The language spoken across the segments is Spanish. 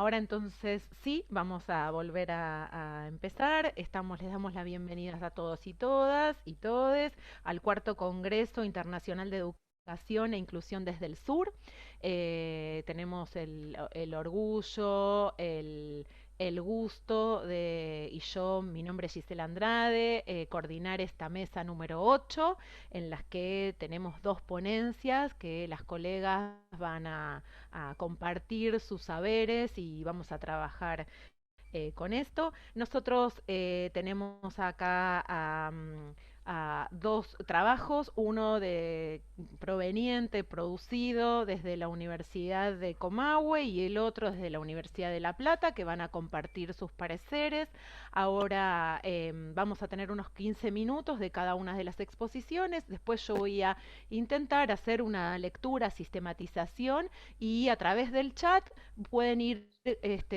ahora entonces sí, vamos a volver a empezar. Les damos las bienvenidas a todos y todas y todes al cuarto Congreso Internacional de Educación e Inclusión desde el Sur. Tenemos el orgullo, el gusto de, y yo, mi nombre es Gisela Andrade, coordinar esta mesa número 8, en las que tenemos dos ponencias que las colegas van a compartir sus saberes y vamos a trabajar con esto. Nosotros tenemos acá a dos trabajos, uno proveniente, producido desde la Universidad de Comahue y el otro desde la Universidad de La Plata, que van a compartir sus pareceres. Ahora vamos a tener unos 15 minutos de cada una de las exposiciones, después yo voy a intentar hacer una lectura, sistematización, y a través del chat pueden ir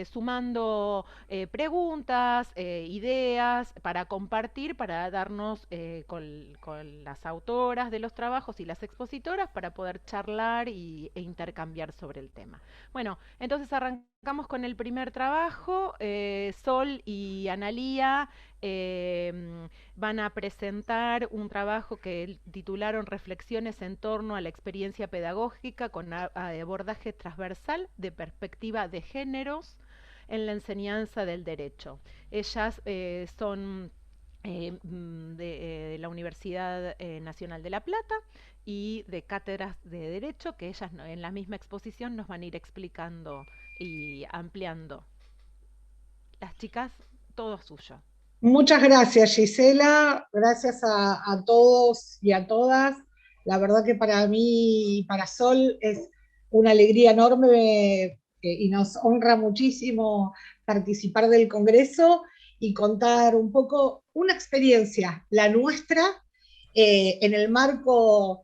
sumando preguntas, ideas para compartir, para darnos con las autoras de los trabajos y las expositoras para poder charlar e intercambiar sobre el tema. Bueno, entonces arrancamos con el primer trabajo. Sol y Analía van a presentar un trabajo que titularon Reflexiones en torno a la experiencia pedagógica con abordaje transversal de perspectiva de géneros en la enseñanza del derecho. Ellas son de la Universidad Nacional de La Plata y de cátedras de Derecho, que ellas en la misma exposición nos van a ir explicando y ampliando. Las chicas, todo suyo. Muchas gracias, Gisela. Gracias a todos y a todas. La verdad que para mí y para Sol es una alegría enorme y nos honra muchísimo participar del Congreso y contar un poco una experiencia, la nuestra, en el marco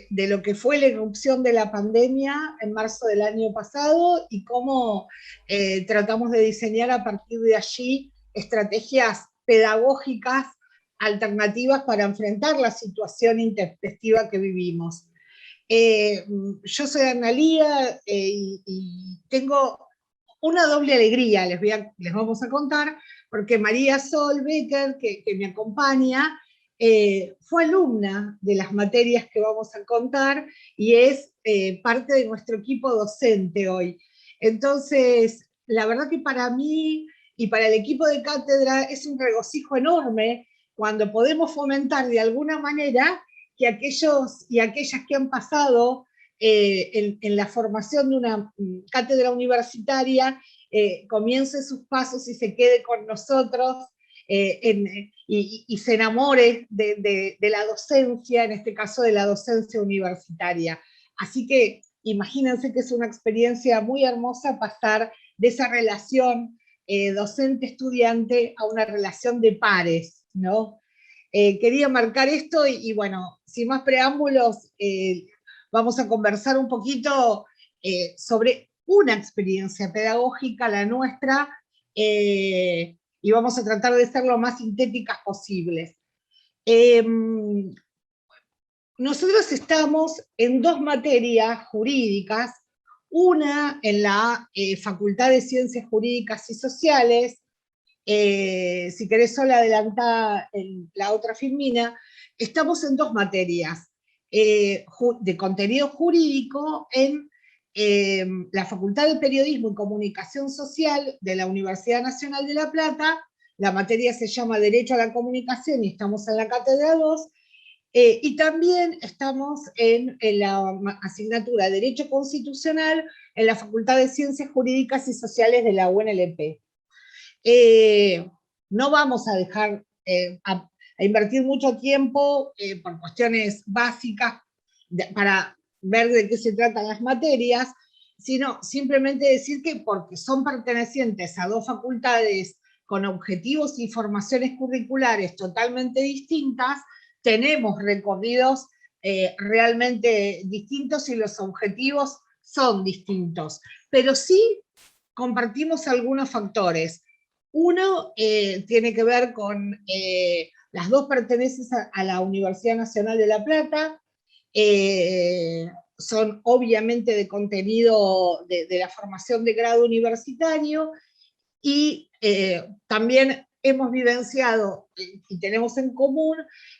de lo que fue la irrupción de la pandemia en marzo del año pasado y cómo tratamos de diseñar a partir de allí estrategias pedagógicas alternativas para enfrentar la situación intempestiva que vivimos. Yo soy Analía y tengo una doble alegría, les vamos a contar, porque María Sol Becker, que me acompaña, fue alumna de las materias que vamos a contar y es parte de nuestro equipo docente hoy. Entonces, la verdad que para mí y para el equipo de cátedra es un regocijo enorme cuando podemos fomentar de alguna manera que aquellos y aquellas que han pasado en la formación de una cátedra universitaria comience sus pasos y se quede con nosotros y se enamore de la docencia, en este caso de la docencia universitaria. Así que imagínense que es una experiencia muy hermosa pasar de esa relación docente-estudiante a una relación de pares, ¿no? Quería marcar esto y bueno, sin más preámbulos, vamos a conversar un poquito sobre una experiencia pedagógica, la nuestra, y vamos a tratar de ser lo más sintéticas posibles. Eh, Nosotros estamos en dos materias jurídicas, una en la Facultad de Ciencias Jurídicas y Sociales, si querés solo adelantar la otra Filmina, estamos en dos materias de contenido jurídico en la Facultad de Periodismo y Comunicación Social de la Universidad Nacional de La Plata. La materia se llama Derecho a la Comunicación y estamos en la Cátedra 2. Y también estamos en la asignatura de Derecho Constitucional en la Facultad de Ciencias Jurídicas y Sociales de la UNLP. No vamos a dejar a invertir mucho tiempo por cuestiones básicas para ver de qué se tratan las materias, sino simplemente decir que porque son pertenecientes a dos facultades con objetivos y formaciones curriculares totalmente distintas, tenemos recorridos realmente distintos y los objetivos son distintos, pero sí compartimos algunos factores. Uno tiene que ver con las dos pertenecen a la Universidad Nacional de La Plata, son obviamente de contenido de la formación de grado universitario, y también hemos vivenciado y tenemos en común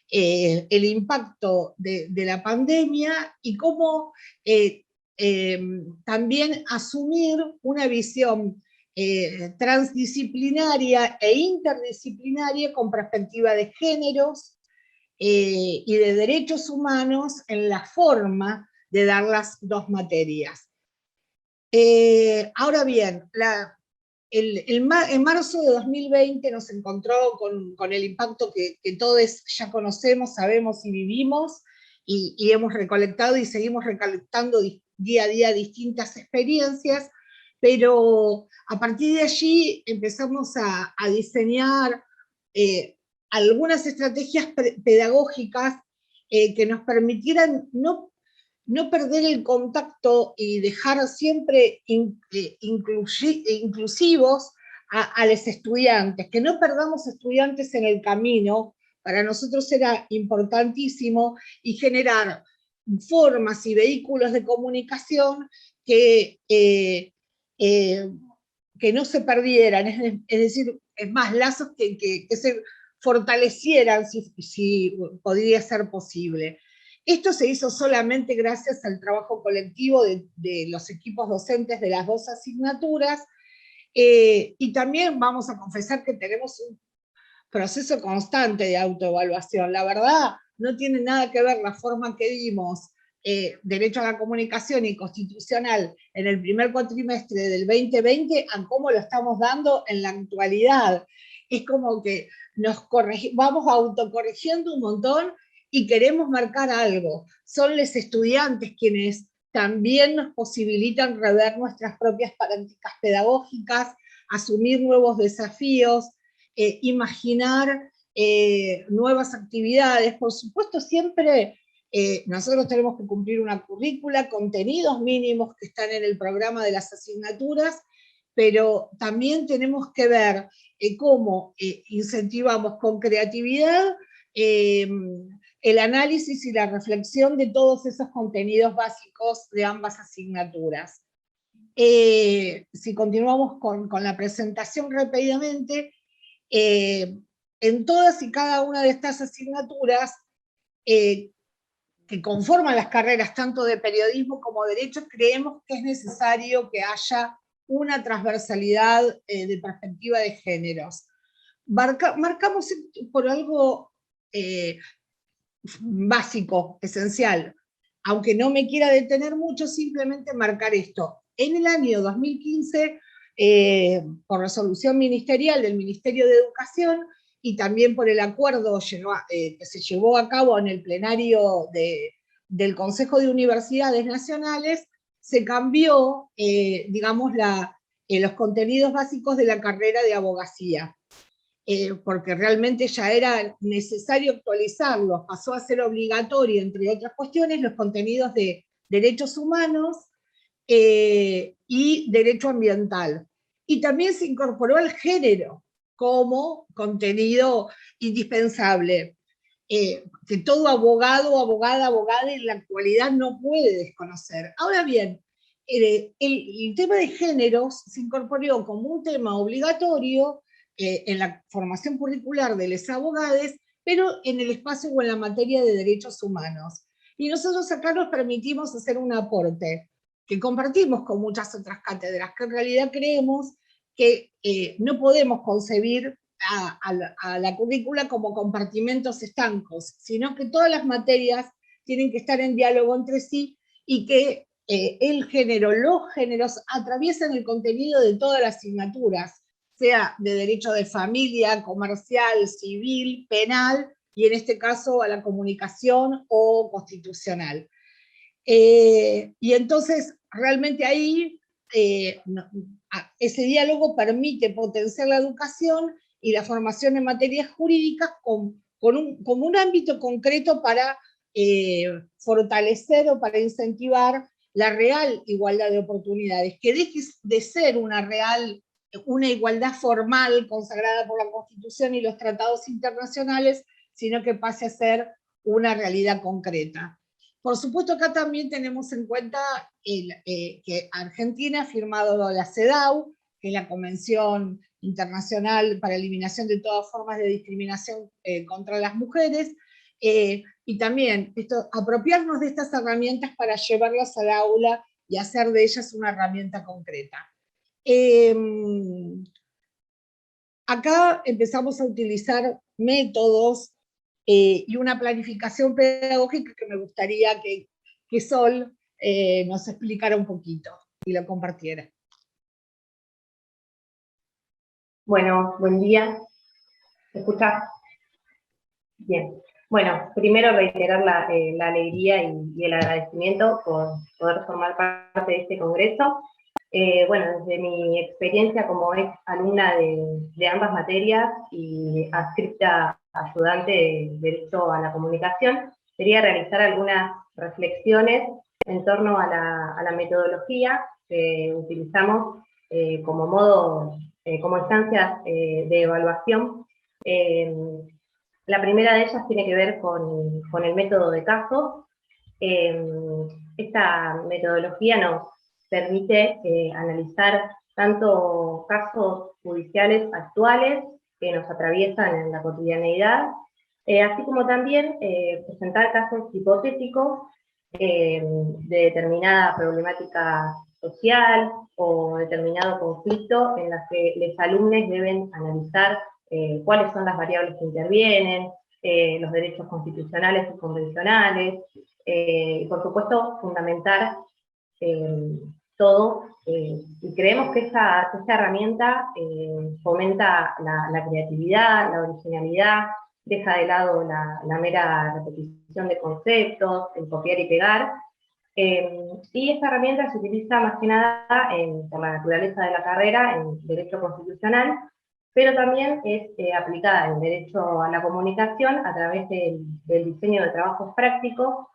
el impacto de la pandemia y cómo también asumir una visión transdisciplinaria e interdisciplinaria con perspectiva de géneros y de derechos humanos en la forma de dar las dos materias. Ahora bien, en marzo de 2020 nos encontró con el impacto que todos ya conocemos, sabemos y vivimos, y hemos recolectado y seguimos recolectando día a día distintas experiencias, pero a partir de allí empezamos a diseñar algunas estrategias pedagógicas que nos permitieran no perder el contacto y dejar siempre inclusivos a los estudiantes, que no perdamos estudiantes en el camino. Para nosotros era importantísimo, y generar formas y vehículos de comunicación que, que no se perdieran, es decir, es más, lazos que se fortalecieran si podría ser posible. Esto se hizo solamente gracias al trabajo colectivo de los equipos docentes de las dos asignaturas, y también vamos a confesar que tenemos un proceso constante de autoevaluación. La verdad, no tiene nada que ver la forma que dimos Derecho a la Comunicación y Constitucional en el primer cuatrimestre del 2020 a cómo lo estamos dando en la actualidad. Es como que vamos autocorrigiendo un montón y queremos marcar algo. Son los estudiantes quienes también nos posibilitan rever nuestras propias prácticas pedagógicas, asumir nuevos desafíos, imaginar nuevas actividades. Por supuesto, siempre nosotros tenemos que cumplir una currícula, contenidos mínimos que están en el programa de las asignaturas, pero también tenemos que ver cómo incentivamos con creatividad el análisis y la reflexión de todos esos contenidos básicos de ambas asignaturas. Si continuamos con la presentación rápidamente, en todas y cada una de estas asignaturas que conforman las carreras tanto de periodismo como derecho, creemos que es necesario que haya una transversalidad de perspectiva de géneros. Marcamos por algo básico, esencial, aunque no me quiera detener mucho, simplemente marcar esto. En el año 2015, por resolución ministerial del Ministerio de Educación, y también por el acuerdo que se llevó a cabo en el plenario del Consejo de Universidades Nacionales, se cambió, digamos, los contenidos básicos de la carrera de abogacía, porque realmente ya era necesario actualizarlos. Pasó a ser obligatorio, entre otras cuestiones, los contenidos de derechos humanos y derecho ambiental. Y también se incorporó el género como contenido indispensable, que todo abogado, abogada en la actualidad no puede desconocer. Ahora bien, el tema de géneros se incorporó como un tema obligatorio en la formación curricular de los abogados, pero en el espacio o en la materia de derechos humanos. Y nosotros acá nos permitimos hacer un aporte que compartimos con muchas otras cátedras, que en realidad creemos que no podemos concebir a la currícula como compartimentos estancos, sino que todas las materias tienen que estar en diálogo entre sí, y que el género, los géneros atraviesan el contenido de todas las asignaturas, sea de derecho de familia, comercial, civil, penal, y en este caso a la comunicación o constitucional. Y entonces, realmente ahí, ese diálogo permite potenciar la educación y la formación en materias jurídicas como un ámbito concreto para fortalecer o para incentivar la real igualdad de oportunidades, que deje de ser una igualdad formal consagrada por la Constitución y los tratados internacionales, sino que pase a ser una realidad concreta. Por supuesto, acá también tenemos en cuenta que Argentina ha firmado la CEDAW, que es la Convención Internacional para la Eliminación de todas formas de discriminación contra las mujeres, y también apropiarnos de estas herramientas para llevarlas al aula y hacer de ellas una herramienta concreta. Acá empezamos a utilizar métodos y una planificación pedagógica que me gustaría que Sol nos explicara un poquito y lo compartiera. Bueno, buen día. ¿Me escuchas? Bien. Bueno, primero reiterar la alegría y el agradecimiento por poder formar parte de este congreso. Bueno, desde mi experiencia como ex alumna de ambas materias y adscripta ayudante de Derecho a la Comunicación, quería realizar algunas reflexiones en torno a la metodología que utilizamos como instancias de evaluación. La primera de ellas tiene que ver con el método de casos. Esta metodología nos permite analizar tanto casos judiciales actuales que nos atraviesan en la cotidianeidad, así como también presentar casos hipotéticos de determinada problemática social o determinado conflicto en las que los alumnos deben analizar cuáles son las variables que intervienen, los derechos constitucionales y convencionales, y por supuesto fundamentar todo, y creemos que esta herramienta fomenta la creatividad, la originalidad, deja de lado la mera repetición de conceptos, el copiar y pegar, y esta herramienta se utiliza más que nada por la naturaleza de la carrera en Derecho Constitucional, pero también es aplicada en Derecho a la Comunicación a través del diseño de trabajos prácticos,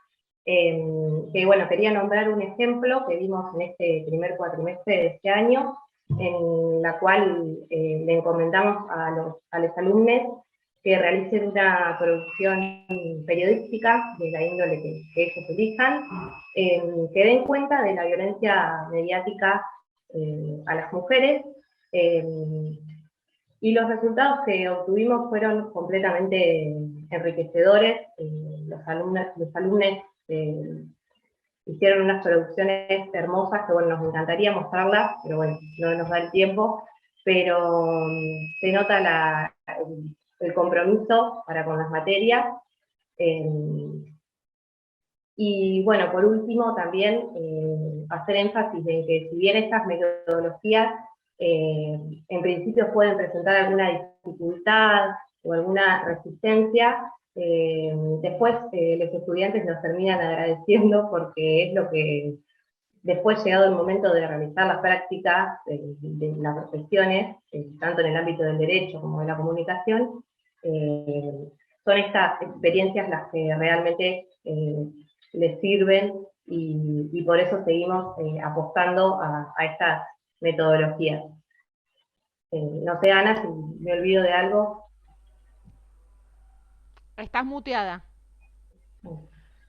que bueno, quería nombrar un ejemplo que vimos en este primer cuatrimestre de este año, en la cual le encomendamos a los alumnos que realicen una producción periodística de la índole que ellos elijan, que den cuenta de la violencia mediática a las mujeres, y los resultados que obtuvimos fueron completamente enriquecedores. Los alumnos hicieron unas producciones hermosas que, bueno, nos encantaría mostrarlas, pero bueno, no nos da el tiempo, pero se nota el compromiso para con las materias. Y bueno, por último también hacer énfasis en que si bien estas metodologías en principio pueden presentar alguna dificultad o alguna resistencia, después los estudiantes nos terminan agradeciendo porque es lo que después, llegado el momento de realizar las prácticas de las profesiones, tanto en el ámbito del derecho como de la comunicación, son estas experiencias las que realmente les sirven, y por eso seguimos apostando a estas metodologías. No sé, Ana, si me olvido de algo. Estás muteada.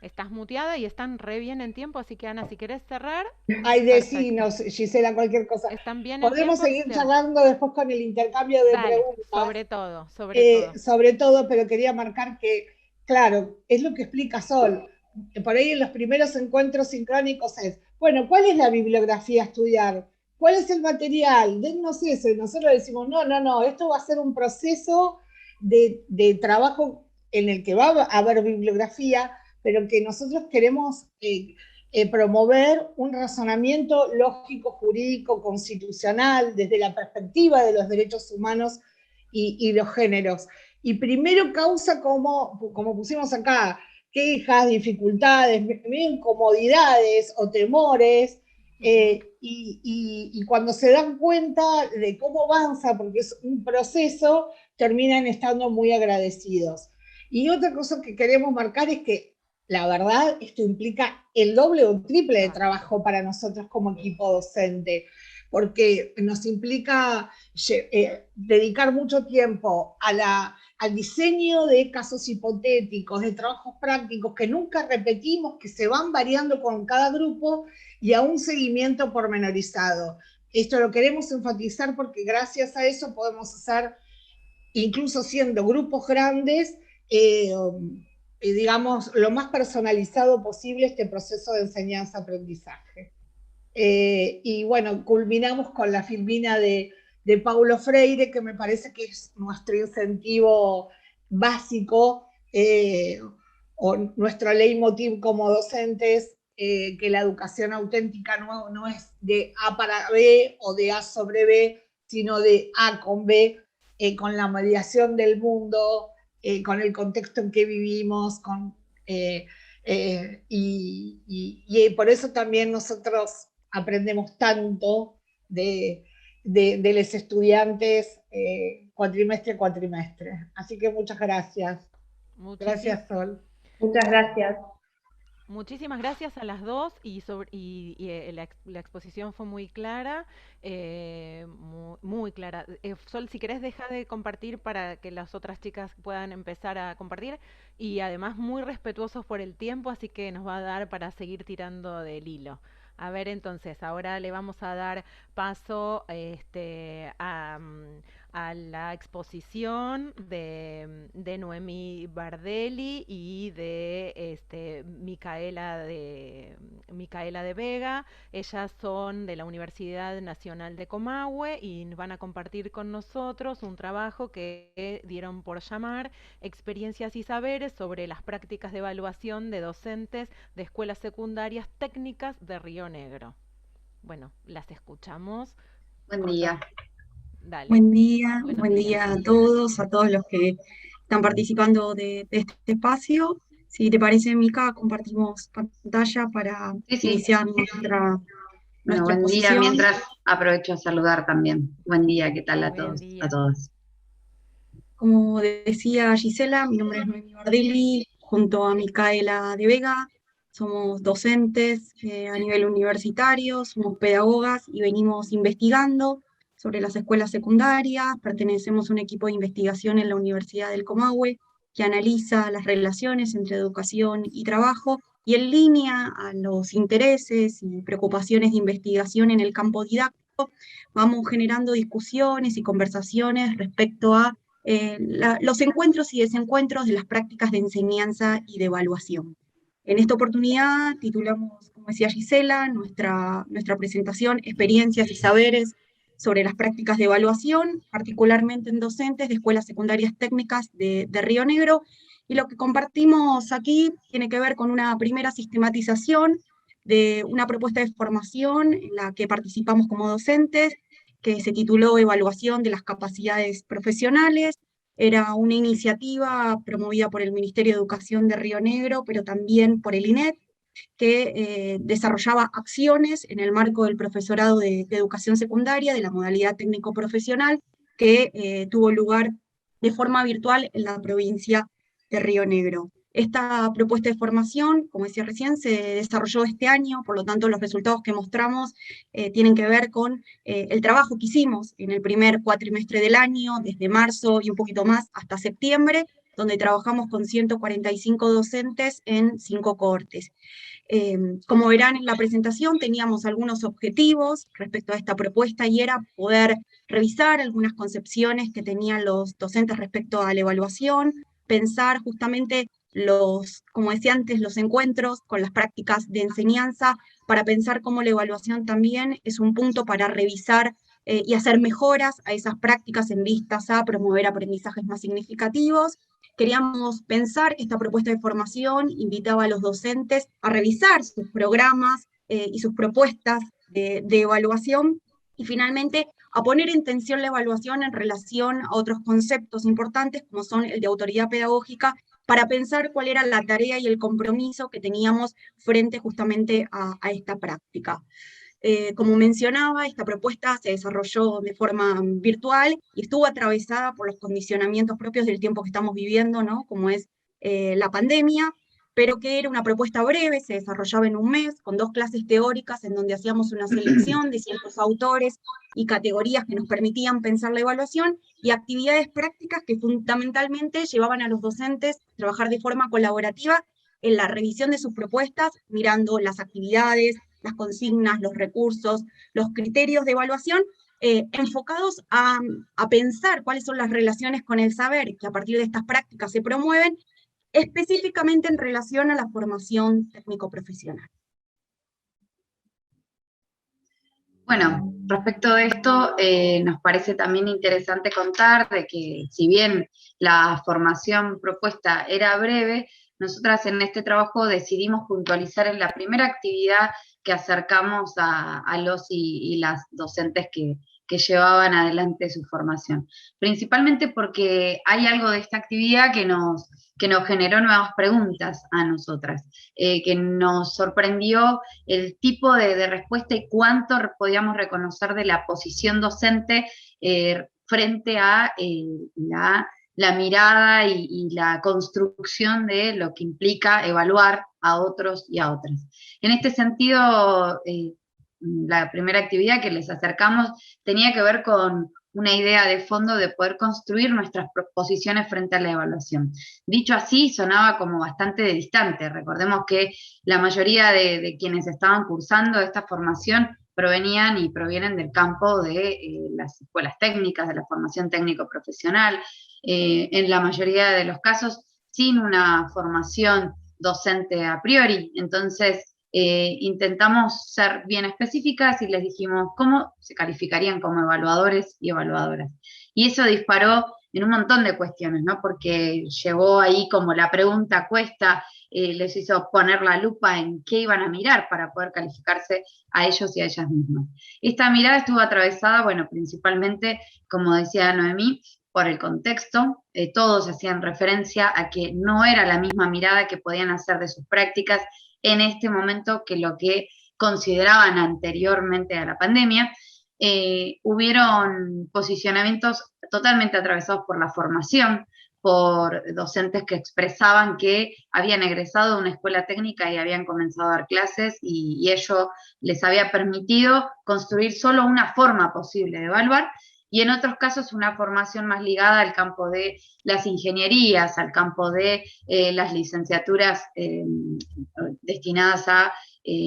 Estás muteada y están re bien en tiempo, así que Ana, si querés cerrar. Ay, decinos, Gisela, cualquier cosa. Están bien en Podemos tiempo, seguir charlando después con el intercambio de preguntas. Sobre todo. Sobre todo, pero quería marcar que, claro, es lo que explica Sol. Por ahí en los primeros encuentros sincrónicos es, bueno, ¿cuál es la bibliografía a estudiar? ¿Cuál es el material? Dennos eso. Y nosotros decimos, no, esto va a ser un proceso de trabajo en el que va a haber bibliografía, pero que nosotros queremos promover un razonamiento lógico, jurídico, constitucional, desde la perspectiva de los derechos humanos y los géneros. Y primero causa, como pusimos acá, quejas, dificultades, incomodidades o temores, y cuando se dan cuenta de cómo avanza, porque es un proceso, terminan estando muy agradecidos. Y otra cosa que queremos marcar es que la verdad, esto implica el doble o triple de trabajo para nosotros como equipo docente, porque nos implica dedicar mucho tiempo a al diseño de casos hipotéticos, de trabajos prácticos que nunca repetimos, que se van variando con cada grupo, y a un seguimiento pormenorizado. Esto lo queremos enfatizar porque gracias a eso podemos hacer, incluso siendo grupos grandes, digamos, lo más personalizado posible este proceso de enseñanza-aprendizaje. Y bueno, culminamos con la filmina de Paulo Freire, que me parece que es nuestro incentivo básico, o nuestro leitmotiv como docentes, que la educación auténtica no es de A para B o de A sobre B, sino de A con B, con la mediación del mundo, con el contexto en que vivimos, y por eso también nosotros aprendemos tanto de los estudiantes, cuatrimestre a cuatrimestre. Así que muchas gracias. Gracias, Sol. Muchas gracias. Muchísimas gracias a las dos la exposición fue muy clara, muy clara. Sol, si querés deja de compartir para que las otras chicas puedan empezar a compartir, y además muy respetuosos por el tiempo, así que nos va a dar para seguir tirando del hilo. A ver, entonces, ahora le vamos a dar paso a la exposición de Noemí Bardelli y de Micaela de Vega. Ellas son de la Universidad Nacional de Comahue y van a compartir con nosotros un trabajo que dieron por llamar Experiencias y Saberes sobre las prácticas de evaluación de docentes de escuelas secundarias técnicas de Río Negro. Bueno, las escuchamos. Buen día. Dale. Buen día, Buenos buen días. día a todos los que están participando de este espacio. Si te parece, Mica, compartimos pantalla para iniciar nuestra buen día, exposición. mientras aprovecho a saludar también. Buen día, ¿qué tal a Buen todos, día. a todas? Como decía Gisela, mi nombre es Noemí Bardelli, junto a Micaela de Vega. Somos docentes a nivel universitario, somos pedagogas y venimos investigando sobre las escuelas secundarias. Pertenecemos a un equipo de investigación en la Universidad del Comahue que analiza las relaciones entre educación y trabajo, y en línea a los intereses y preocupaciones de investigación en el campo didáctico, vamos generando discusiones y conversaciones respecto a los encuentros y desencuentros de las prácticas de enseñanza y de evaluación. En esta oportunidad titulamos, como decía Gisela, nuestra presentación Experiencias y Saberes sobre las prácticas de evaluación, particularmente en docentes de escuelas secundarias técnicas de Río Negro, y lo que compartimos aquí tiene que ver con una primera sistematización de una propuesta de formación en la que participamos como docentes, que se tituló Evaluación de las Capacidades Profesionales. Era una iniciativa promovida por el Ministerio de Educación de Río Negro, pero también por el INET, que desarrollaba acciones en el marco del profesorado de educación secundaria, de la modalidad técnico-profesional, que tuvo lugar de forma virtual en la provincia de Río Negro. Esta propuesta de formación, como decía recién, se desarrolló este año, por lo tanto los resultados que mostramos tienen que ver con el trabajo que hicimos en el primer cuatrimestre del año, desde marzo y un poquito más hasta septiembre, donde trabajamos con 145 docentes en 5 cohortes. Como verán en la presentación, teníamos algunos objetivos respecto a esta propuesta, y era poder revisar algunas concepciones que tenían los docentes respecto a la evaluación, pensar justamente como decía antes, los encuentros con las prácticas de enseñanza, para pensar cómo la evaluación también es un punto para revisar y hacer mejoras a esas prácticas en vistas a promover aprendizajes más significativos. Queríamos pensar que esta propuesta de formación invitaba a los docentes a revisar sus programas y sus propuestas de evaluación, y finalmente a poner en tensión la evaluación en relación a otros conceptos importantes como son el de autoridad pedagógica, para pensar cuál era la tarea y el compromiso que teníamos frente justamente a esta práctica. Como mencionaba, esta propuesta se desarrolló de forma virtual y estuvo atravesada por los condicionamientos propios del tiempo que estamos viviendo, ¿no? Como es la pandemia. pero que era una propuesta breve, se desarrollaba en un mes, con 2 clases teóricas en donde hacíamos una selección de ciertos autores y categorías que nos permitían pensar la evaluación, y actividades prácticas que fundamentalmente llevaban a los docentes a trabajar de forma colaborativa en la revisión de sus propuestas, mirando las actividades, las consignas, los recursos, los criterios de evaluación, enfocados a pensar cuáles son las relaciones con el saber que a partir de estas prácticas se promueven, específicamente en relación a la formación técnico-profesional. Bueno, respecto de esto, nos parece también interesante contar de que si bien la formación propuesta era breve, nosotras en este trabajo decidimos puntualizar en la primera actividad que acercamos a los y las docentes que llevaban adelante su formación. Principalmente porque hay algo de esta actividad que nos generó nuevas preguntas a nosotras, que nos sorprendió el tipo de respuesta y cuánto podíamos reconocer de la posición docente frente a la mirada y la construcción de lo que implica evaluar a otros y a otras. En este sentido, la primera actividad que les acercamos tenía que ver con una idea de fondo de poder construir nuestras posiciones frente a la evaluación. Dicho así, sonaba como bastante distante. Recordemos que la mayoría de quienes estaban cursando esta formación provenían y provienen del campo de las escuelas técnicas, de la formación técnico-profesional, en la mayoría de los casos sin una formación docente a priori. Entonces, intentamos ser bien específicas y les dijimos cómo se calificarían como evaluadores y evaluadoras. Y eso disparó en un montón de cuestiones, ¿no? Porque llevó ahí como la pregunta cuesta, les hizo poner la lupa en qué iban a mirar para poder calificarse a ellos y a ellas mismas. Esta mirada estuvo atravesada, bueno, principalmente, como decía Noemí, por el contexto. Todos hacían referencia a que no era la misma mirada que podían hacer de sus prácticas en este momento que lo que consideraban anteriormente a la pandemia. Hubieron posicionamientos totalmente atravesados por la formación, por docentes que expresaban que habían egresado de una escuela técnica y habían comenzado a dar clases y ello les había permitido construir solo una forma posible de evaluar, y en otros casos una formación más ligada al campo de las ingenierías, al campo de las licenciaturas destinadas a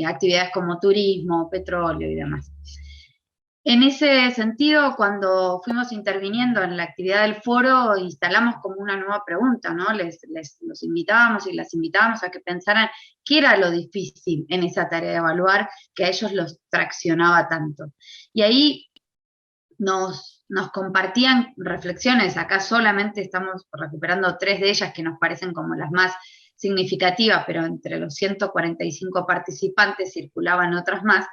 actividades como turismo, petróleo y demás. En ese sentido, cuando fuimos interviniendo en la actividad del foro, instalamos como una nueva pregunta, ¿no? Los invitábamos y las invitábamos a que pensaran qué era lo difícil en esa tarea de evaluar que a ellos los traccionaba tanto. Y ahí nos compartían reflexiones. Acá solamente estamos recuperando 3 de ellas que nos parecen como las más significativas, pero entre los 145 participantes circulaban otras más.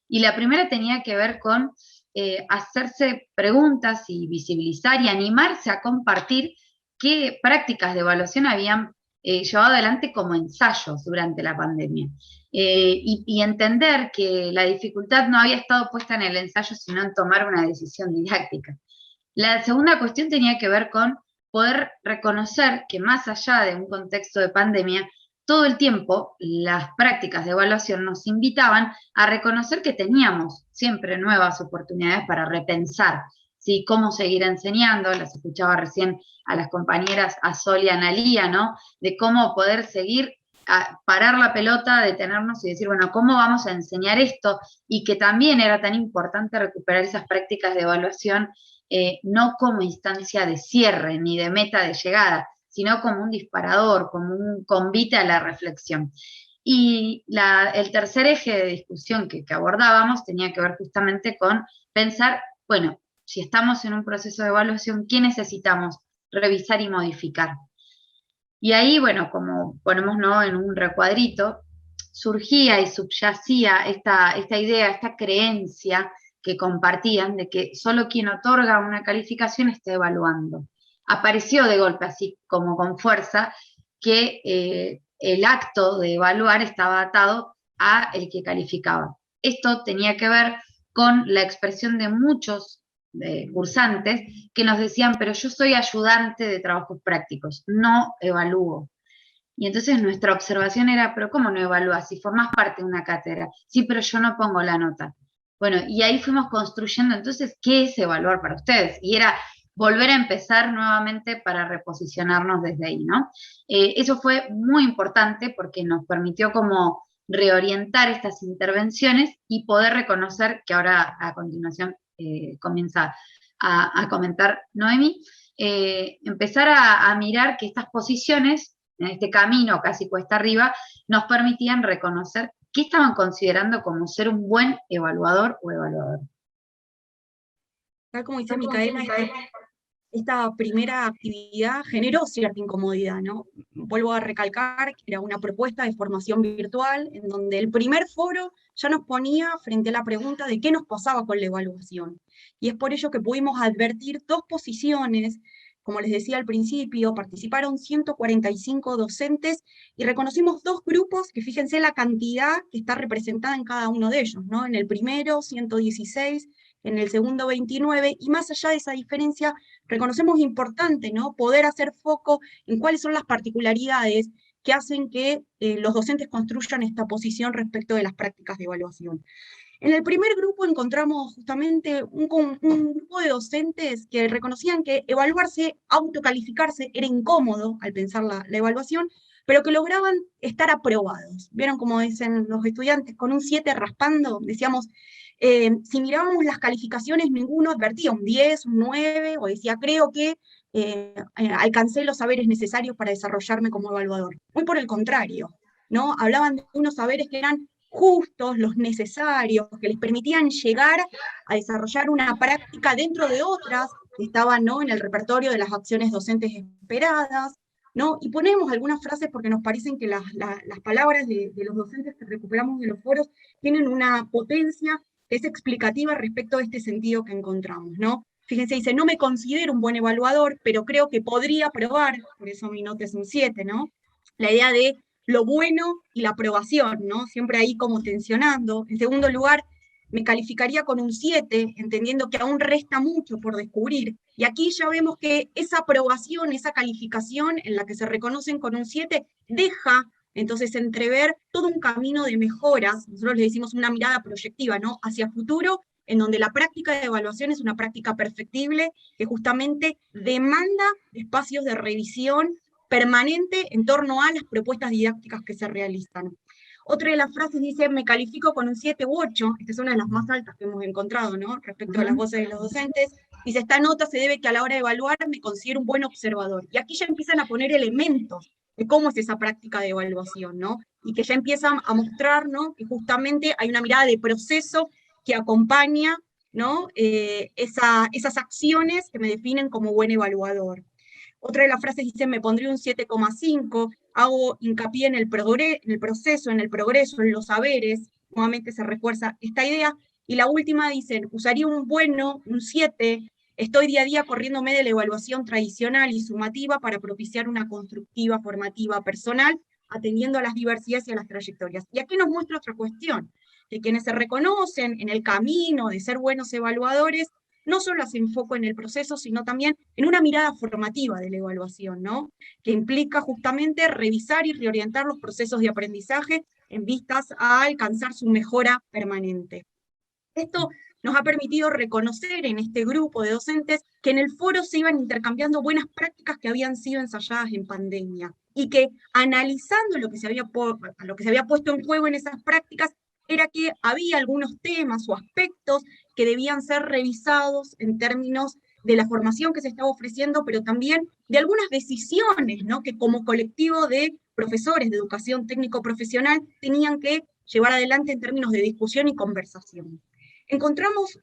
Y la primera tenía que ver con hacerse preguntas y visibilizar y animarse a compartir qué prácticas de evaluación habían llevado adelante como ensayos durante la pandemia. Y entender que la dificultad no había estado puesta en el ensayo, sino en tomar una decisión didáctica. La segunda cuestión tenía que ver con poder reconocer que más allá de un contexto de pandemia, todo el tiempo las prácticas de evaluación nos invitaban a reconocer que teníamos siempre nuevas oportunidades para repensar, ¿sí? Cómo seguir enseñando. Las escuchaba recién a las compañeras, a Sol y a Analía, ¿no? De cómo poder seguir, a parar la pelota, detenernos y decir, bueno, ¿cómo vamos a enseñar esto? Y que también era tan importante recuperar esas prácticas de evaluación, no como instancia de cierre ni de meta de llegada, sino como un disparador, como un convite a la reflexión. Y el tercer eje de discusión que abordábamos tenía que ver justamente con pensar, bueno, si estamos en un proceso de evaluación, ¿qué necesitamos revisar y modificar? Y ahí, bueno, como ponemos, ¿no?, en un recuadrito, surgía y subyacía esta idea, esta creencia que compartían de que solo quien otorga una calificación está evaluando. Apareció de golpe, así como con fuerza, que el acto de evaluar estaba atado a el que calificaba. Esto tenía que ver con la expresión de muchos cursantes que nos decían, pero yo soy ayudante de trabajos prácticos, no evalúo. Y entonces nuestra observación era, pero ¿cómo no evalúas si formás parte de una cátedra? Sí, pero yo no pongo la nota. Bueno, y ahí fuimos construyendo, entonces, ¿qué es evaluar para ustedes? Y era volver a empezar nuevamente para reposicionarnos desde ahí, ¿no? Eso fue muy importante porque nos permitió como reorientar estas intervenciones y poder reconocer, que ahora a continuación comienza a comentar Noemi, empezar a mirar que estas posiciones, en este camino casi cuesta arriba, nos permitían reconocer qué estaban considerando como ser un buen evaluador o evaluador. Tal como dice Micaela, esta primera actividad generó cierta incomodidad, ¿no? Vuelvo a recalcar que era una propuesta de formación virtual, en donde el primer foro ya nos ponía frente a la pregunta de qué nos pasaba con la evaluación. Y es por ello que pudimos advertir dos posiciones. Como les decía al principio, participaron 145 docentes y reconocimos dos grupos que fíjense la cantidad que está representada en cada uno de ellos, ¿no? En el primero, 116, en el segundo, 29, y más allá de esa diferencia, reconocemos importante, ¿no? Poder hacer foco en cuáles son las particularidades que hacen que los docentes construyan esta posición respecto de las prácticas de evaluación. En el primer grupo encontramos justamente un grupo de docentes que reconocían que evaluarse, autocalificarse, era incómodo al pensar la evaluación, pero que lograban estar aprobados. ¿Vieron cómo dicen los estudiantes? Con un 7 raspando, decíamos, si mirábamos las calificaciones, ninguno advertía un 10, un 9, o decía, creo que alcancé los saberes necesarios para desarrollarme como evaluador. Muy por el contrario, ¿no? Hablaban de unos saberes que eran justos, los necesarios, que les permitían llegar a desarrollar una práctica dentro de otras que estaban, ¿no?, en el repertorio de las acciones docentes esperadas, ¿no? Y ponemos algunas frases porque nos parecen que las palabras de los docentes que recuperamos de los foros tienen una potencia que es explicativa respecto a este sentido que encontramos, ¿no? Fíjense, dice, no me considero un buen evaluador, pero creo que podría probar, por eso mi nota es un 7, ¿no? La idea de lo bueno y la aprobación, ¿no? Siempre ahí como tensionando. En segundo lugar, me calificaría con un 7, entendiendo que aún resta mucho por descubrir. Y aquí ya vemos que esa aprobación, esa calificación en la que se reconocen con un 7, deja entonces entrever todo un camino de mejoras, nosotros le decimos una mirada proyectiva, ¿no?, hacia futuro, en donde la práctica de evaluación es una práctica perfectible que justamente demanda espacios de revisión permanente en torno a las propuestas didácticas que se realizan. Otra de las frases dice, me califico con un 7 u 8, esta es una de las más altas que hemos encontrado, ¿no?, respecto a las voces de los docentes. Dice, esta nota se debe que a la hora de evaluar me considero un buen observador. Y aquí ya empiezan a poner elementos de cómo es esa práctica de evaluación, ¿no? Y que ya empiezan a mostrar, ¿no?, que justamente hay una mirada de proceso que acompaña, ¿no?, esas acciones que me definen como buen evaluador. Otra de las frases dice, me pondría un 7,5, hago hincapié en el proceso, en el progreso, en los saberes, nuevamente se refuerza esta idea. Y la última dice, usaría un bueno, un 7, estoy día a día corriéndome de la evaluación tradicional y sumativa para propiciar una constructiva, formativa, personal, atendiendo a las diversidades y a las trayectorias. Y aquí nos muestra otra cuestión, que quienes se reconocen en el camino de ser buenos evaluadores, no solo hacen foco en el proceso, sino también en una mirada formativa de la evaluación, ¿no?, que implica justamente revisar y reorientar los procesos de aprendizaje en vistas a alcanzar su mejora permanente. Esto nos ha permitido reconocer en este grupo de docentes que en el foro se iban intercambiando buenas prácticas que habían sido ensayadas en pandemia, y que analizando lo que se había puesto en juego en esas prácticas, era que había algunos temas o aspectos que debían ser revisados en términos de la formación que se estaba ofreciendo, pero también de algunas decisiones, ¿no?, que como colectivo de profesores de educación técnico-profesional tenían que llevar adelante en términos de discusión y conversación. Encontramos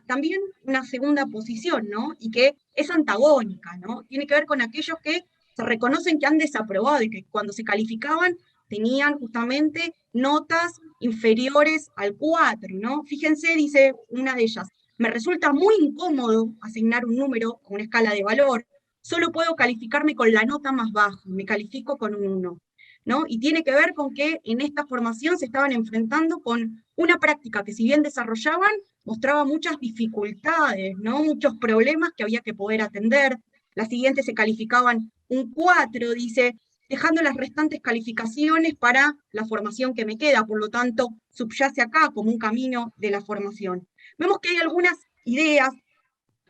también una segunda posición, ¿no?, y que es antagónica, ¿no?, tiene que ver con aquellos que se reconocen que han desaprobado y que cuando se calificaban tenían justamente notas inferiores al 4, ¿no? Fíjense, dice una de ellas, me resulta muy incómodo asignar un número o una escala de valor, solo puedo calificarme con la nota más baja, me califico con un 1, ¿no? Y tiene que ver con que en esta formación se estaban enfrentando con una práctica que si bien desarrollaban, mostraba muchas dificultades, ¿no?, muchos problemas que había que poder atender. Las siguientes se calificaban un 4, dice, dejando las restantes calificaciones para la formación que me queda, por lo tanto, subyace acá como un camino de la formación. Vemos que hay algunas ideas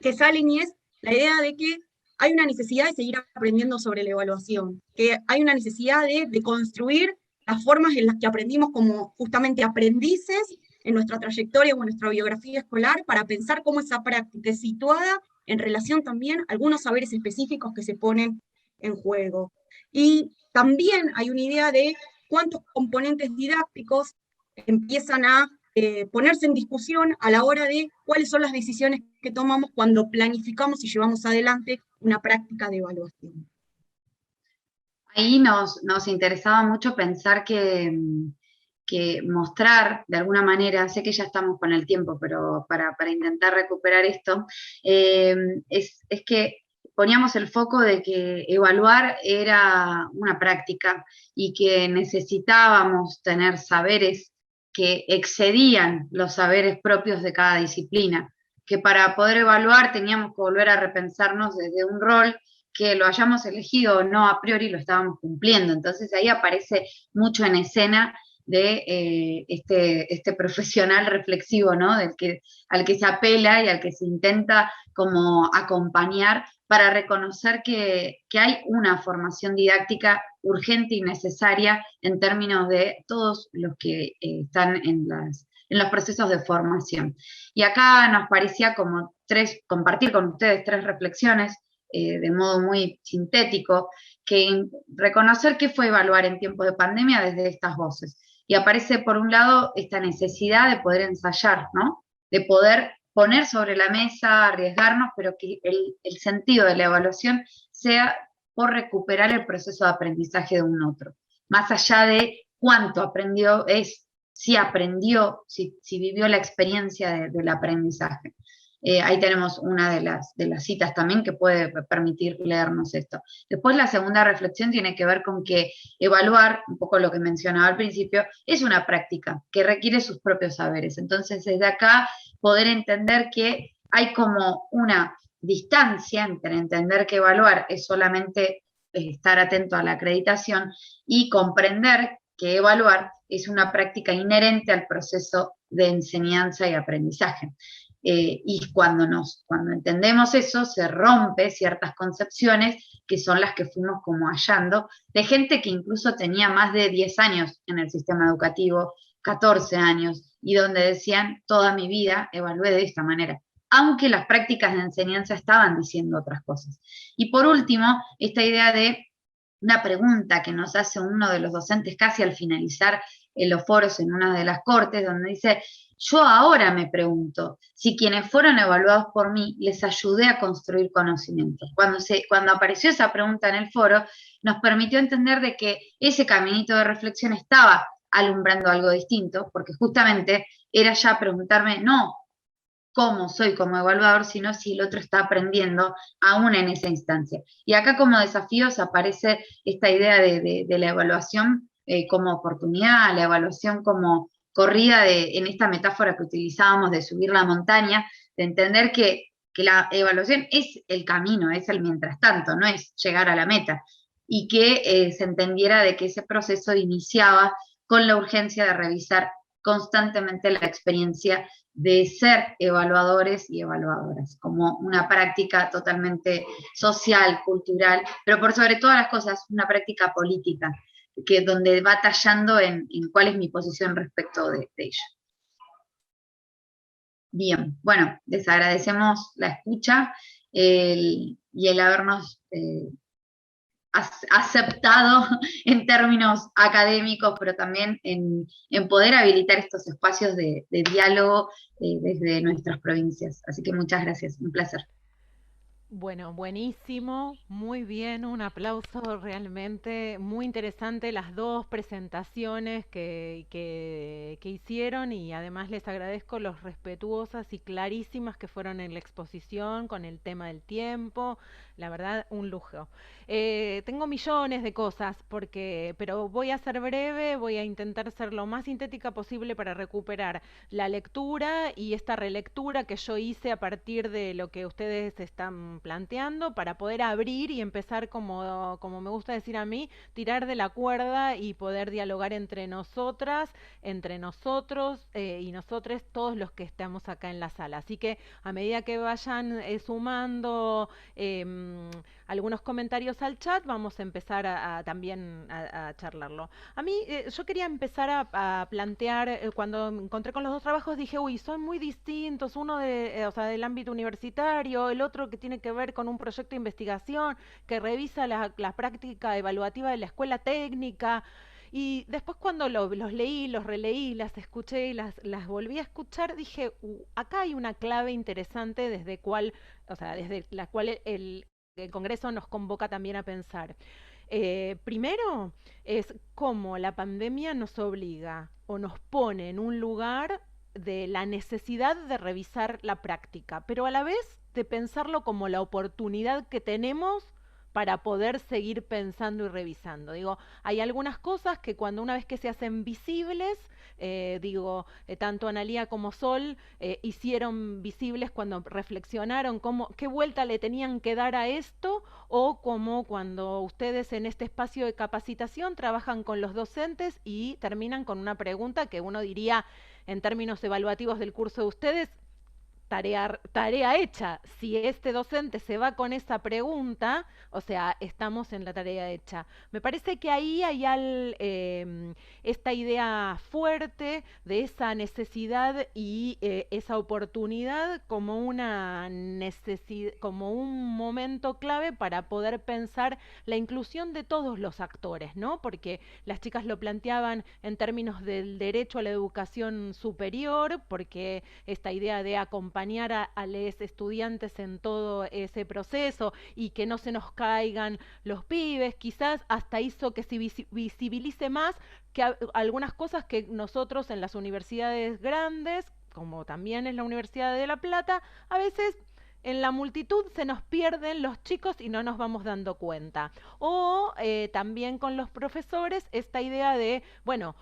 que salen y es la idea de que hay una necesidad de seguir aprendiendo sobre la evaluación, que hay una necesidad de construir las formas en las que aprendimos como justamente aprendices en nuestra trayectoria o en nuestra biografía escolar para pensar cómo esa práctica es situada en relación también a algunos saberes específicos que se ponen en juego. Y también hay una idea de cuántos componentes didácticos empiezan a ponerse en discusión a la hora de cuáles son las decisiones que tomamos cuando planificamos y llevamos adelante una práctica de evaluación. Ahí nos interesaba mucho pensar que mostrar de alguna manera, sé que ya estamos con el tiempo, pero para intentar recuperar esto, es que poníamos el foco de que evaluar era una práctica y que necesitábamos tener saberes que excedían los saberes propios de cada disciplina, que para poder evaluar teníamos que volver a repensarnos desde un rol que lo hayamos elegido o no, a priori lo estábamos cumpliendo. Entonces ahí aparece mucho en escena de este profesional reflexivo, ¿no? Al que se apela y al que se intenta como acompañar para reconocer que hay una formación didáctica urgente y necesaria en términos de todos los que están en los procesos de formación. Y acá nos parecía como compartir con ustedes 3 reflexiones de modo muy sintético, que reconocer qué fue evaluar en tiempos de pandemia desde estas voces. Y aparece, por un lado, esta necesidad de poder ensayar, ¿no? De poder poner sobre la mesa, arriesgarnos, pero que el sentido de la evaluación sea por recuperar el proceso de aprendizaje de un otro. Más allá de cuánto aprendió, es si aprendió, si vivió la experiencia del aprendizaje. Ahí tenemos una de las citas también que puede permitir leernos esto. Después la segunda reflexión tiene que ver con que evaluar, un poco lo que mencionaba al principio, es una práctica que requiere sus propios saberes. Entonces, desde acá, poder entender que hay como una distancia entre entender que evaluar es solamente estar atento a la acreditación y comprender que evaluar es una práctica inherente al proceso de enseñanza y aprendizaje. Y cuando entendemos eso, se rompe ciertas concepciones que son las que fuimos como hallando, de gente que incluso tenía más de 10 años en el sistema educativo, 14 años, y donde decían, toda mi vida evalué de esta manera, aunque las prácticas de enseñanza estaban diciendo otras cosas. Y por último, esta idea de una pregunta que nos hace uno de los docentes casi al finalizar los foros en una de las cortes, donde dice, yo ahora me pregunto si quienes fueron evaluados por mí les ayudé a construir conocimientos. Cuando apareció esa pregunta en el foro, nos permitió entender de que ese caminito de reflexión estaba alumbrando algo distinto, porque justamente era ya preguntarme, no cómo soy como evaluador, sino si el otro está aprendiendo aún en esa instancia. Y acá como desafíos aparece esta idea de la evaluación como oportunidad, la evaluación como corrida en esta metáfora que utilizábamos de subir la montaña, de entender que la evaluación es el camino, es el mientras tanto, no es llegar a la meta, y que se entendiera de que ese proceso iniciaba con la urgencia de revisar constantemente la experiencia de ser evaluadores y evaluadoras, como una práctica totalmente social, cultural, pero por sobre todas las cosas, una práctica política, donde va tallando en cuál es mi posición respecto de ello. Bien, bueno, les agradecemos la escucha y el habernos aceptado en términos académicos, pero también en poder habilitar estos espacios de diálogo desde nuestras provincias. Así que muchas gracias, un placer. Bueno, buenísimo, muy bien, un aplauso realmente, muy interesante las 2 presentaciones que hicieron y además les agradezco los respetuosas y clarísimas que fueron en la exposición con el tema del tiempo, la verdad, un lujo. Tengo millones de cosas, pero voy a ser breve, voy a intentar ser lo más sintética posible para recuperar la lectura y esta relectura que yo hice a partir de lo que ustedes están planteando para poder abrir y empezar, como me gusta decir a mí, tirar de la cuerda y poder dialogar entre nosotras, entre nosotros y nosotres, todos los que estamos acá en la sala. Así que a medida que vayan sumando algunos comentarios al chat, vamos a empezar también a charlarlo. A mí, yo quería empezar a plantear, cuando me encontré con los dos trabajos, dije, uy, son muy distintos, uno o sea, del ámbito universitario, el otro que tiene que ver con un proyecto de investigación que revisa la práctica evaluativa de la escuela técnica. Y después cuando los leí, los releí, las escuché y las volví a escuchar, dije, acá hay una clave interesante o sea, desde la cual el Congreso nos convoca también a pensar. Primero es cómo la pandemia nos obliga o nos pone en un lugar de la necesidad de revisar la práctica, pero a la vez de pensarlo como la oportunidad que tenemos para poder seguir pensando y revisando. Digo, hay algunas cosas que una vez que se hacen visibles, tanto Analía como Sol hicieron visibles cuando reflexionaron qué vuelta le tenían que dar a esto, o como cuando ustedes en este espacio de capacitación trabajan con los docentes y terminan con una pregunta que uno diría en términos evaluativos del curso de ustedes, tarea hecha. Si este docente se va con esa pregunta, o sea, estamos en la tarea hecha. Me parece que ahí hay esta idea fuerte de esa necesidad y esa oportunidad como una necesidad, como un momento clave para poder pensar la inclusión de todos los actores, ¿no? Porque las chicas lo planteaban en términos del derecho a la educación superior, porque esta idea de acompañar a los estudiantes en todo ese proceso y que no se nos caigan los pibes, quizás hasta hizo que se visibilice más que algunas cosas que nosotros en las universidades grandes, como también es la Universidad de La Plata, a veces en la multitud se nos pierden los chicos y no nos vamos dando cuenta. O también con los profesores, esta idea de, bueno,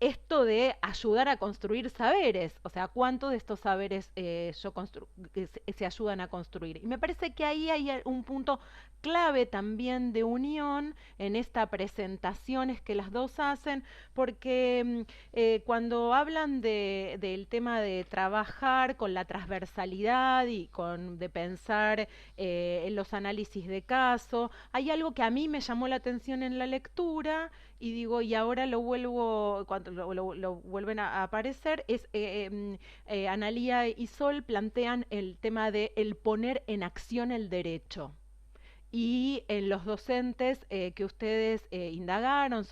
esto de ayudar a construir saberes, o sea, cuánto de estos saberes se ayudan a construir. Y me parece que ahí hay un punto clave también de unión en esta presentaciones que las dos hacen, porque cuando hablan del tema de trabajar con la transversalidad y de pensar en los análisis de caso, hay algo que a mí me llamó la atención en la lectura y digo, y ahora cuando lo vuelven a aparecer, es Analía y Sol plantean el tema de el poner en acción el derecho. Y en los docentes que ustedes indagaron,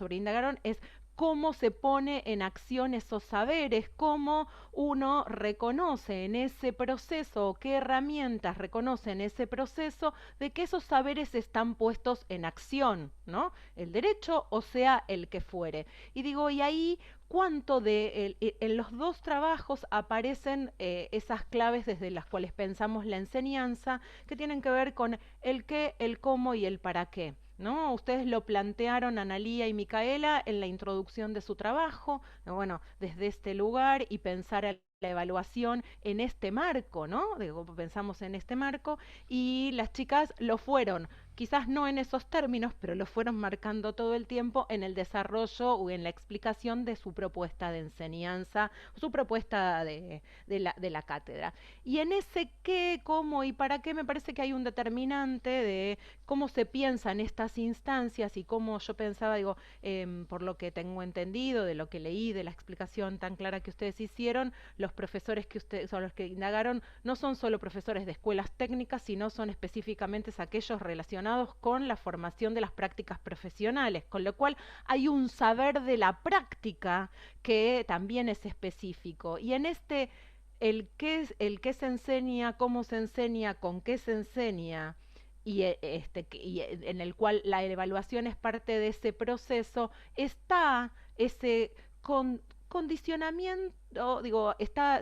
es cómo se pone en acción esos saberes, cómo uno reconoce en ese proceso, o qué herramientas reconoce en ese proceso de que esos saberes están puestos en acción, ¿no? El derecho, o sea, el que fuere. Y digo, y ahí cuánto en los dos trabajos aparecen esas claves desde las cuales pensamos la enseñanza, que tienen que ver con el qué, el cómo y el para qué, ¿no? Ustedes lo plantearon, Analía y Micaela, en la introducción de su trabajo, bueno, desde este lugar y pensar la evaluación en este marco, ¿no? Digo, pensamos en este marco y las chicas lo fueron, quizás no en esos términos, pero lo fueron marcando todo el tiempo en el desarrollo o en la explicación de su propuesta de enseñanza, su propuesta de la cátedra. Y en ese qué, cómo y para qué me parece que hay un determinante de cómo se piensa en estas instancias y cómo yo pensaba, digo, por lo que tengo entendido, de lo que leí, de la explicación tan clara que ustedes hicieron, los profesores que ustedes son los que indagaron no son solo profesores de escuelas técnicas, sino son específicamente aquellos relacionados con la formación de las prácticas profesionales, con lo cual hay un saber de la práctica que también es específico. Y en el qué se enseña, cómo se enseña, con qué se enseña, y en el cual la evaluación es parte de ese proceso, está ese condicionamiento,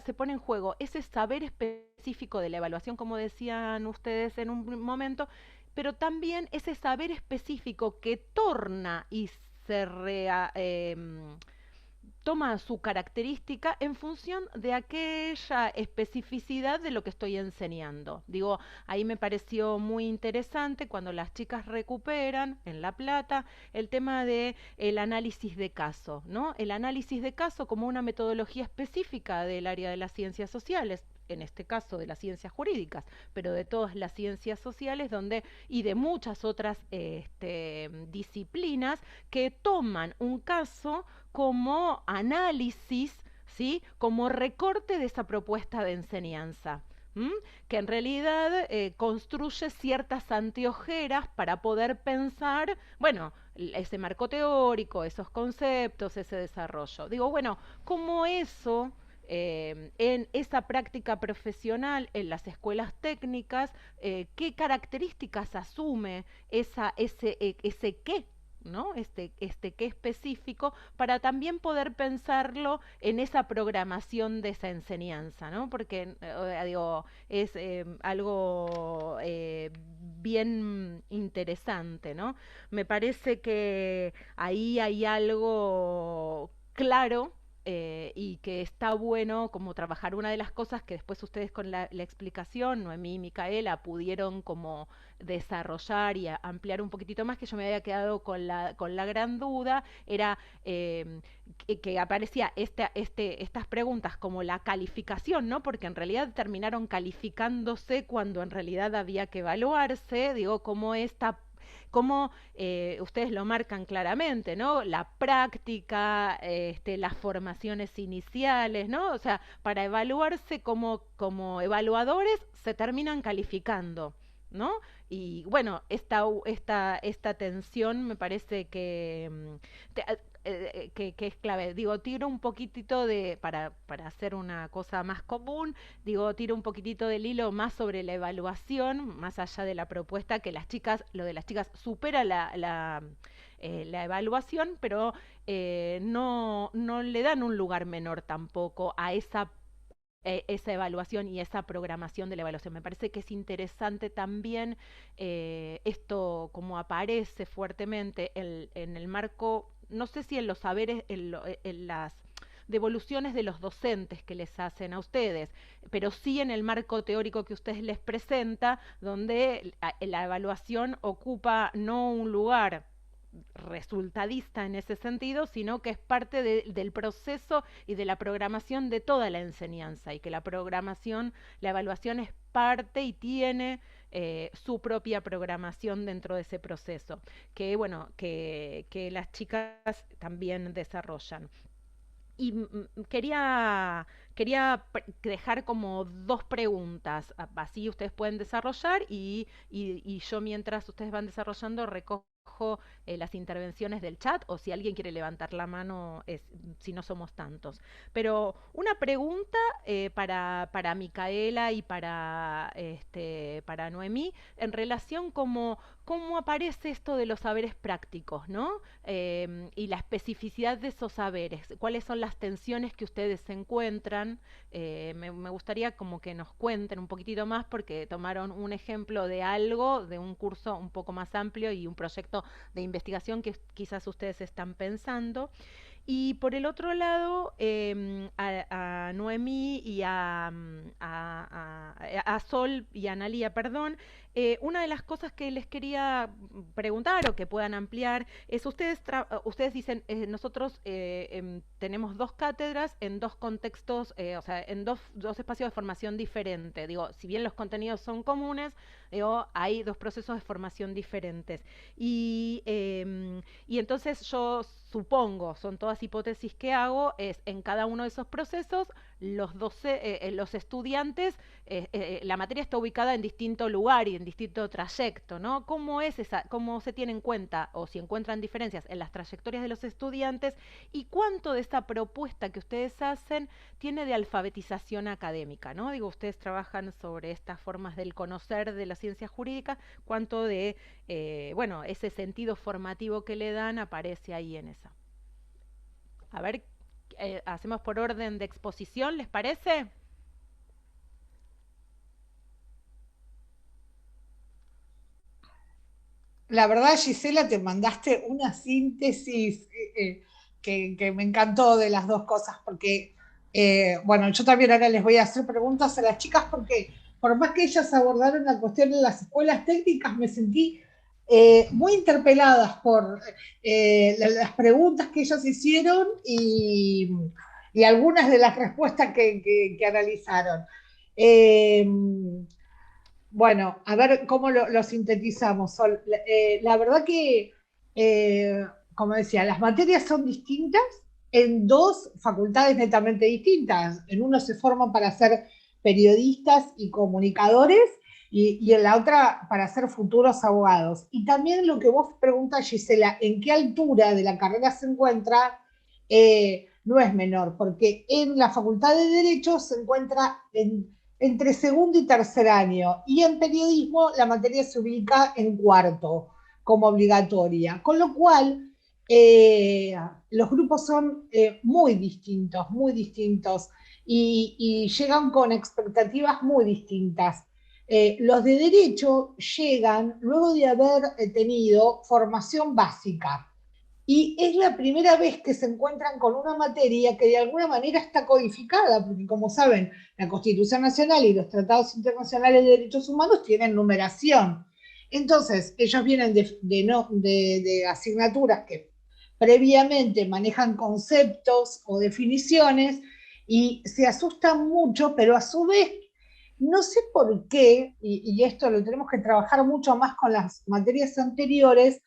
se pone en juego ese saber específico de la evaluación, como decían ustedes en un momento, pero también ese saber específico que torna y toma su característica en función de aquella especificidad de lo que estoy enseñando. Digo, ahí me pareció muy interesante cuando las chicas recuperan en La Plata el tema de el análisis de caso, ¿no? El análisis de caso como una metodología específica del área de las ciencias sociales, en este caso de las ciencias jurídicas, pero de todas las ciencias sociales donde, y de muchas otras disciplinas que toman un caso como análisis, ¿sí? Como recorte de esa propuesta de enseñanza. ¿Mm? Que en realidad construye ciertas anteojeras para poder pensar, bueno, ese marco teórico, esos conceptos, ese desarrollo. Digo, bueno, ¿cómo eso en esa práctica profesional en las escuelas técnicas, qué características asume ese qué, ¿no? Qué específico para también poder pensarlo en esa programación de esa enseñanza, ¿no? Porque, digo, es algo bien interesante, ¿no? Me parece que ahí hay algo claro y que está bueno como trabajar una de las cosas que después ustedes con la explicación, Noemí y Micaela, pudieron como desarrollar y ampliar un poquitito más, que yo me había quedado con la gran duda, era que aparecía estas preguntas como la calificación, ¿no? Porque en realidad terminaron calificándose cuando en realidad había que evaluarse, digo, cómo ustedes lo marcan claramente, ¿no? La práctica, las formaciones iniciales, ¿no? O sea, para evaluarse como evaluadores se terminan calificando, ¿no? Y bueno, esta tensión me parece que es clave. Digo, tiro un poquitito para hacer una cosa más común, digo, tiro un poquitito del hilo más sobre la evaluación, más allá de la propuesta, que lo de las chicas supera la evaluación, pero no le dan un lugar menor tampoco a esa evaluación y esa programación de la evaluación. Me parece que es interesante también esto como aparece fuertemente en el marco, no sé si en los saberes, en las devoluciones de los docentes que les hacen a ustedes, pero sí en el marco teórico que ustedes les presenta, donde la evaluación ocupa no un lugar resultadista en ese sentido, sino que es parte del proceso y de la programación de toda la enseñanza y que la evaluación es parte y tiene su propia programación dentro de ese proceso, que bueno, que las chicas también desarrollan. Y quería dejar como dos preguntas, así ustedes pueden desarrollar y yo mientras ustedes van desarrollando recojo las intervenciones del chat o si alguien quiere levantar la mano, si no somos tantos. Pero una pregunta para Micaela y para Noemí en relación cómo aparece esto de los saberes prácticos, ¿no? Y la especificidad de esos saberes, cuáles son las tensiones que ustedes encuentran. Me gustaría como que nos cuenten un poquitito más porque tomaron un ejemplo de algo, de un curso un poco más amplio y un proyecto de investigación que quizás ustedes están pensando. Y por el otro lado, a Noemí y a Sol y a Analía, perdón, una de las cosas que les quería preguntar o que puedan ampliar es, ustedes dicen, nosotros tenemos dos cátedras en dos contextos, o sea, en dos espacios de formación diferentes. Digo, si bien los contenidos son comunes, digo, hay dos procesos de formación diferentes. Y entonces yo supongo, son todas hipótesis que hago, es en cada uno de esos procesos los estudiantes, la materia está ubicada en distinto lugar y en distinto trayecto, ¿no? ¿Cómo se tiene en cuenta o si encuentran diferencias en las trayectorias de los estudiantes y cuánto de esta propuesta que ustedes hacen tiene de alfabetización académica, ¿no? Digo, ustedes trabajan sobre estas formas del conocer de la ciencia jurídica, cuánto de, bueno, ese sentido formativo que le dan aparece ahí en esa. A ver, hacemos por orden de exposición, ¿les parece? La verdad, Gisela, te mandaste una síntesis que me encantó de las dos cosas, porque, bueno, yo también ahora les voy a hacer preguntas a las chicas, porque por más que ellas abordaron la cuestión de las escuelas técnicas, me sentí muy interpeladas por las preguntas que ellos hicieron y algunas de las respuestas que analizaron. Eh, bueno, a ver cómo lo sintetizamos, Sol. La verdad que, como decía, las materias son distintas en dos facultades netamente distintas. En uno se forman para ser periodistas y comunicadores y en la otra para ser futuros abogados. Y también lo que vos preguntas, Gisela, ¿en qué altura de la carrera se encuentra? No es menor, porque en la Facultad de Derecho se encuentra entre segundo y tercer año, y en periodismo la materia se ubica en cuarto como obligatoria, con lo cual los grupos son muy distintos y llegan con expectativas muy distintas. Los de derecho llegan luego de haber tenido formación básica, y es la primera vez que se encuentran con una materia que de alguna manera está codificada, porque como saben, la Constitución Nacional y los tratados internacionales de derechos humanos tienen numeración. Entonces, ellos vienen de asignaturas que previamente manejan conceptos o definiciones y se asustan mucho, pero a su vez, no sé por qué, y esto lo tenemos que trabajar mucho más con las materias anteriores,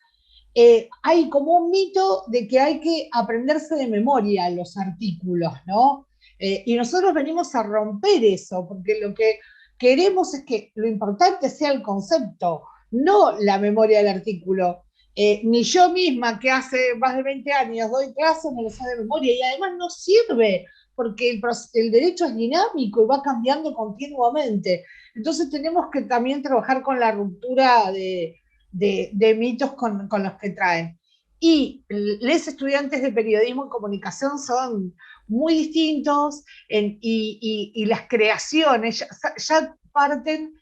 hay como un mito de que hay que aprenderse de memoria los artículos, ¿no? Y nosotros venimos a romper eso, porque lo que queremos es que lo importante sea el concepto, no la memoria del artículo. Ni yo misma, que hace más de 20 años doy clases, me lo sé de memoria, y además no sirve, porque el derecho es dinámico y va cambiando continuamente. Entonces tenemos que también trabajar con la ruptura de mitos con los que traen. Y los estudiantes de periodismo y comunicación son muy distintos y las creaciones ya parten,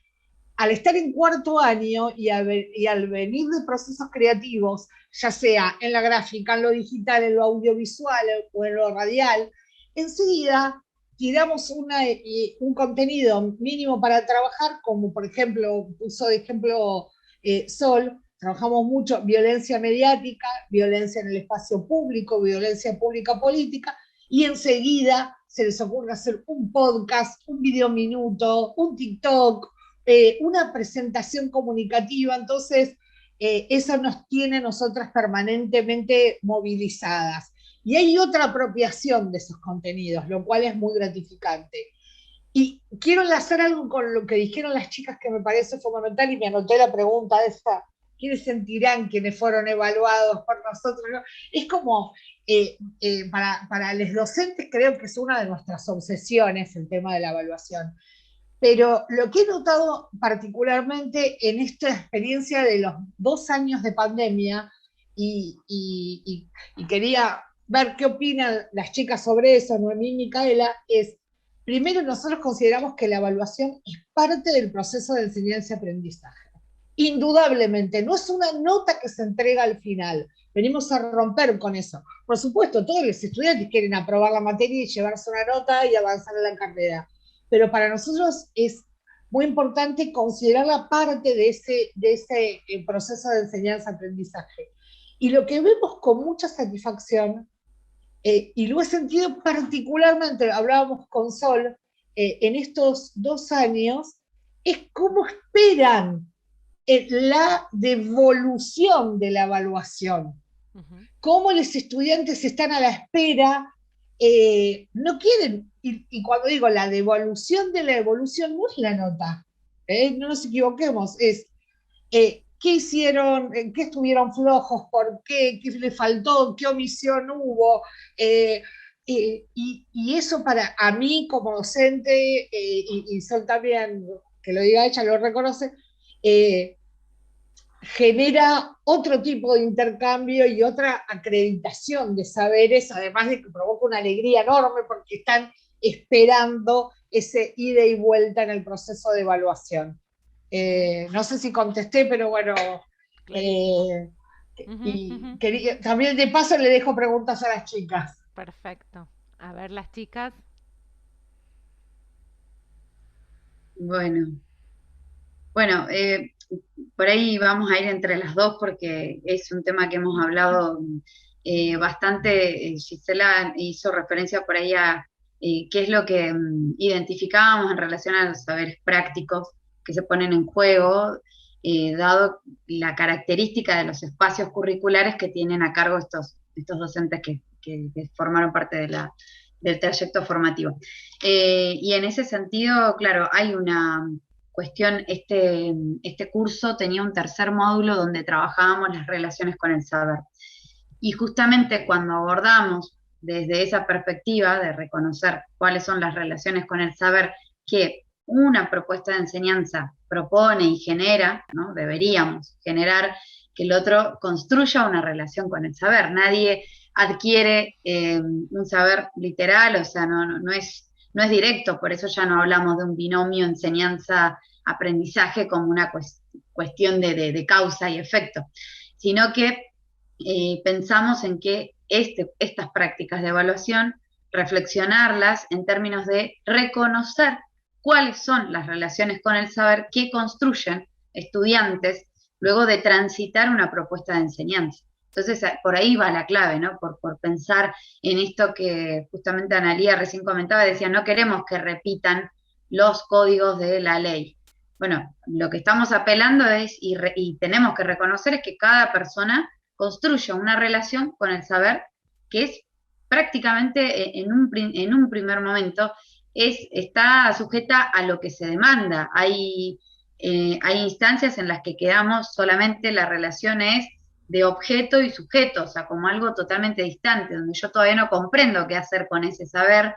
al estar en cuarto año y al venir de procesos creativos, ya sea en la gráfica, en lo digital, en lo audiovisual o en lo radial, enseguida tiramos un contenido mínimo para trabajar, como por ejemplo, puso de ejemplo Sol, trabajamos mucho violencia mediática, violencia en el espacio público, violencia pública política, y enseguida se les ocurre hacer un podcast, un video minuto, un TikTok, una presentación comunicativa. Entonces eso nos tiene nosotras permanentemente movilizadas. Y hay otra apropiación de esos contenidos, lo cual es muy gratificante. Y quiero enlazar algo con lo que dijeron las chicas que me parece fundamental, y me anoté la pregunta esa: ¿quiénes sentirán quienes fueron evaluados por nosotros? ¿No? Es como, para los docentes creo que es una de nuestras obsesiones el tema de la evaluación. Pero lo que he notado particularmente en esta experiencia de los 2 años de pandemia, y quería ver qué opinan las chicas sobre eso, Noemí y Micaela, es: primero, nosotros consideramos que la evaluación es parte del proceso de enseñanza-aprendizaje. Indudablemente, no es una nota que se entrega al final. Venimos a romper con eso. Por supuesto, todos los estudiantes quieren aprobar la materia y llevarse una nota y avanzar en la carrera, pero para nosotros es muy importante considerarla parte de ese proceso de enseñanza-aprendizaje. Y lo que vemos con mucha satisfacción, y lo he sentido particularmente, hablábamos con Sol, en estos 2 años, es cómo esperan la devolución de la evaluación. Cómo los estudiantes están a la espera, no quieren, y cuando digo la devolución de la evolución, no es la nota, no nos equivoquemos, es qué hicieron, en qué estuvieron flojos, por qué les faltó, qué omisión hubo, y eso para a mí como docente, y Sol también, que lo diga ella, lo reconoce, genera otro tipo de intercambio y otra acreditación de saberes, además de que provoca una alegría enorme porque están esperando ese ida y vuelta en el proceso de evaluación. No sé si contesté, pero bueno, Y también de paso le dejo preguntas a las chicas. Perfecto. A ver, las chicas. Bueno, por ahí vamos a ir entre las dos porque es un tema que hemos hablado bastante. Gisela hizo referencia por ahí a qué es lo que identificábamos en relación a los saberes prácticos que se ponen en juego, dado la característica de los espacios curriculares que tienen a cargo estos docentes que formaron parte del trayecto formativo. Y en ese sentido, claro, hay una cuestión, este curso tenía un tercer módulo donde trabajábamos las relaciones con el saber. Y justamente cuando abordamos desde esa perspectiva de reconocer cuáles son las relaciones con el saber que una propuesta de enseñanza propone y genera, ¿no? Deberíamos generar que el otro construya una relación con el saber. Nadie adquiere un saber literal, o sea, no es directo, por eso ya no hablamos de un binomio enseñanza-aprendizaje como una cuestión de causa y efecto, sino que pensamos en que estas prácticas de evaluación, reflexionarlas en términos de reconocer cuáles son las relaciones con el saber que construyen estudiantes luego de transitar una propuesta de enseñanza. Entonces, por ahí va la clave, ¿no? Por pensar en esto que justamente Analía recién comentaba, decía, no queremos que repitan los códigos de la ley. Bueno, lo que estamos apelando es, y tenemos que reconocer, es que cada persona construya una relación con el saber que es prácticamente en un primer momento está sujeta a lo que se demanda. Hay instancias en las que quedamos solamente la relación es de objeto y sujeto, o sea, como algo totalmente distante, donde yo todavía no comprendo qué hacer con ese saber,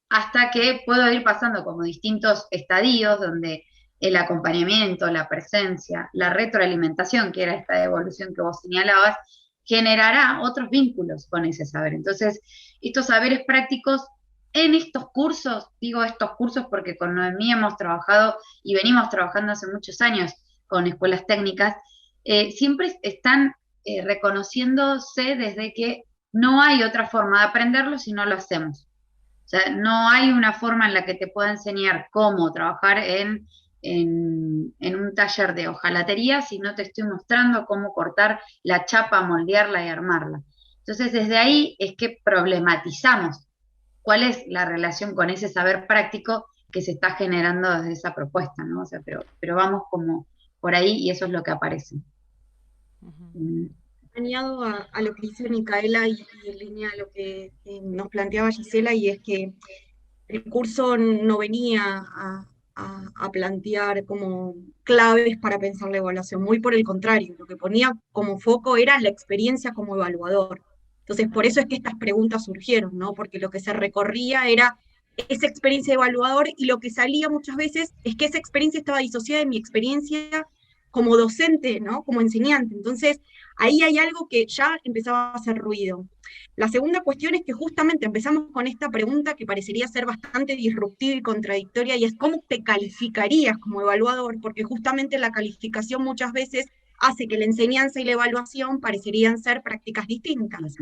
hasta que puedo ir pasando como distintos estadios donde el acompañamiento, la presencia, la retroalimentación, que era esta evolución que vos señalabas, generará otros vínculos con ese saber. Entonces, estos saberes prácticos en estos cursos, digo estos cursos porque con Noemí hemos trabajado y venimos trabajando hace muchos años con escuelas técnicas, siempre están reconociéndose desde que no hay otra forma de aprenderlo si no lo hacemos. O sea, no hay una forma en la que te pueda enseñar cómo trabajar en un taller de hojalatería si no te estoy mostrando cómo cortar la chapa, moldearla y armarla. Entonces, desde ahí es que problematizamos cuál es la relación con ese saber práctico que se está generando desde esa propuesta, ¿no? O sea, pero vamos como por ahí y eso es lo que aparece. Añado a lo que dice Micaela y en línea a lo que nos planteaba Gisela, y es que el curso no venía a plantear como claves para pensar la evaluación, muy por el contrario, lo que ponía como foco era la experiencia como evaluador. Entonces, por eso es que estas preguntas surgieron, ¿no? Porque lo que se recorría era esa experiencia de evaluador y lo que salía muchas veces es que esa experiencia estaba disociada de mi experiencia como docente, ¿no? Como enseñante. Entonces, ahí hay algo que ya empezaba a hacer ruido. La segunda cuestión es que justamente empezamos con esta pregunta que parecería ser bastante disruptiva y contradictoria, y es ¿cómo te calificarías como evaluador? Porque justamente la calificación muchas veces hace que la enseñanza y la evaluación parecerían ser prácticas distintas,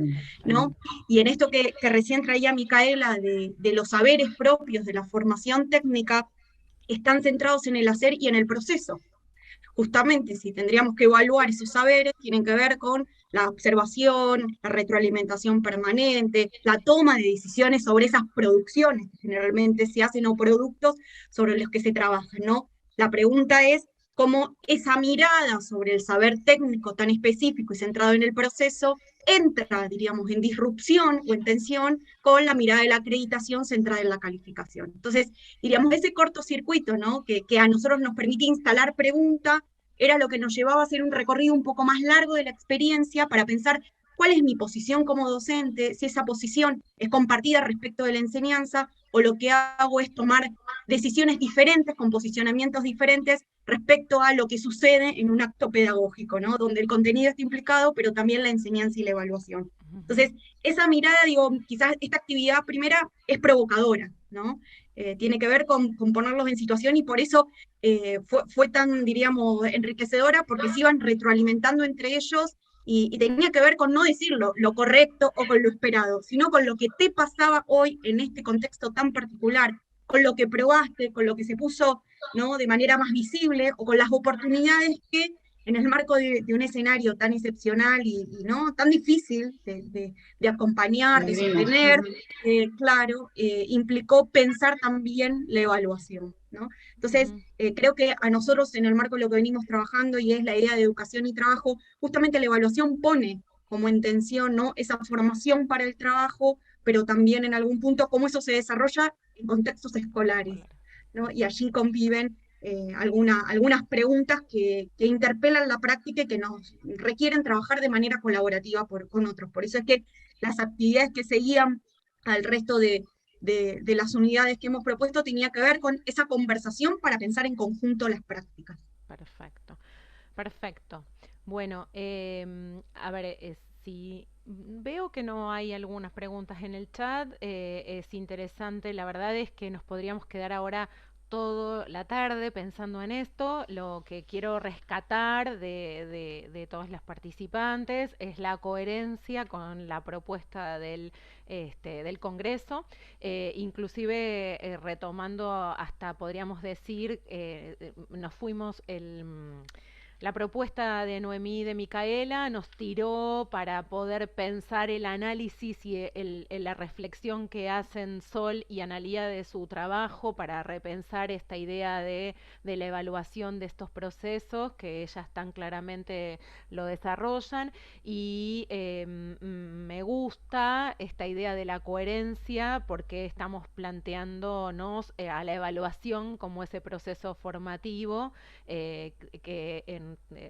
¿no? Y en esto que recién traía Micaela de los saberes propios de la formación técnica, están centrados en el hacer y en el proceso. Justamente, si tendríamos que evaluar esos saberes, tienen que ver con la observación, la retroalimentación permanente, la toma de decisiones sobre esas producciones que generalmente se hacen o productos sobre los que se trabaja, ¿no? La pregunta es cómo esa mirada sobre el saber técnico tan específico y centrado en el proceso entra, diríamos, en disrupción o en tensión con la mirada de la acreditación centrada en la calificación. Entonces, diríamos, ese cortocircuito, ¿no? que a nosotros nos permite instalar pregunta, era lo que nos llevaba a hacer un recorrido un poco más largo de la experiencia para pensar cuál es mi posición como docente, si esa posición es compartida respecto de la enseñanza, o lo que hago es tomar decisiones diferentes, con posicionamientos diferentes respecto a lo que sucede en un acto pedagógico, ¿no? Donde el contenido está implicado, pero también la enseñanza y la evaluación. Entonces, esa mirada, digo, quizás esta actividad primera es provocadora, ¿no? Tiene que ver con ponerlos en situación, y por eso fue tan, diríamos, enriquecedora, porque se iban retroalimentando entre ellos y tenía que ver con no decir lo correcto o con lo esperado, sino con lo que te pasaba hoy en este contexto tan particular, con lo que probaste, con lo que se puso, ¿no?, de manera más visible, o con las oportunidades que en el marco de un escenario tan excepcional ¿no?, tan difícil de acompañar, de Vivimos. sostener, claro, implicó pensar también la evaluación, ¿no? Entonces, creo que a nosotros en el marco de lo que venimos trabajando, y es la idea de educación y trabajo, justamente la evaluación pone como intención, ¿no?, esa formación para el trabajo, pero también en algún punto cómo eso se desarrolla en contextos escolares, ¿no? Y allí conviven algunas preguntas que interpelan la práctica y que nos requieren trabajar de manera colaborativa con otros. Por eso es que las actividades que seguían al resto de las unidades que hemos propuesto tenía que ver con esa conversación para pensar en conjunto las prácticas. Perfecto, perfecto. Bueno, a ver, si veo que no hay algunas preguntas en el chat, es interesante, la verdad es que nos podríamos quedar ahora toda la tarde pensando en esto. Lo que quiero rescatar de todas las participantes es la coherencia con la propuesta del Congreso, inclusive retomando hasta, podríamos decir, nos fuimos la propuesta de Noemí y de Micaela nos tiró para poder pensar el análisis y la reflexión que hacen Sol y Analía de su trabajo para repensar esta idea de la evaluación de estos procesos, que ellas tan claramente lo desarrollan, y me gusta esta idea de la coherencia porque estamos planteándonos a la evaluación como ese proceso formativo